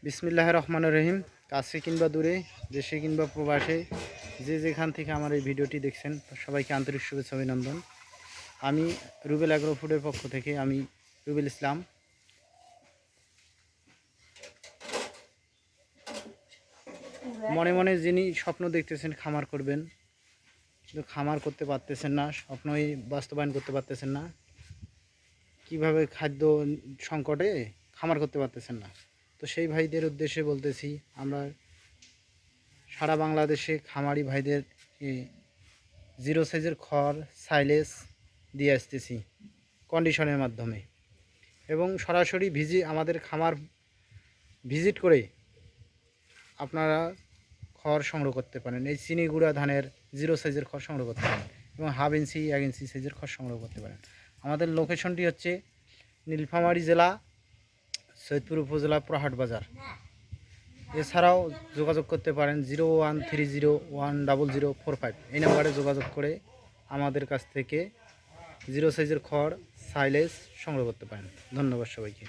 বিসমিল্লাহির রহমানির রহিম। কাছে কিংবা দূরে, দেশে কিংবা প্রবাসে, যে যেখান থেকে আমার এই ভিডিওটি দেখছেন সবাইকে আন্তরিক শুভেচ্ছা অভিনন্দন। আমি রুবেল অ্যাগ্রো ফুডের পক্ষ থেকে আমি রুবেল ইসলাম। মনে মনে যিনি স্বপ্ন দেখতেছেন খামার করবেন, কিন্তু খামার করতে পারতেছেন না, স্বপ্নই বাস্তবায়ন করতে পারতেছেন না, কিভাবে খাদ্য সংকটে খামার করতে পারতেছেন না, তো সেই ভাইদের উদ্দেশ্যে বলতেছি, আমরা সারা বাংলাদেশে খামারি ভাইদের জিরো সাইজের খড় সাইলেজ দিয়ে আসতেছি কন্ডিশনের মাধ্যমে, এবং সরাসরি আমাদের খামার ভিজিট করে আপনারা খড় সংগ্রহ করতে পারেন। এই চিনি গুঁড়া ধানের জিরো সাইজের খড় সংগ্রহ করতে পারেন এবং 1/2 ইঞ্চি 1 ইঞ্চি সাইজের খড় সংগ্রহ করতে পারেন। আমাদের লোকেশনটি হচ্ছে নীলফামারী জেলা, সৈয়দপুর উপজেলা, পুরাহাট বাজার। এছাড়াও যোগাযোগ করতে পারেন 0130100045 এই নাম্বারে যোগাযোগ করে আমাদের কাছ থেকে জিরো সাইজের খড় সাইলেজ সংগ্রহ করতে পারেন। ধন্যবাদ সবাইকে।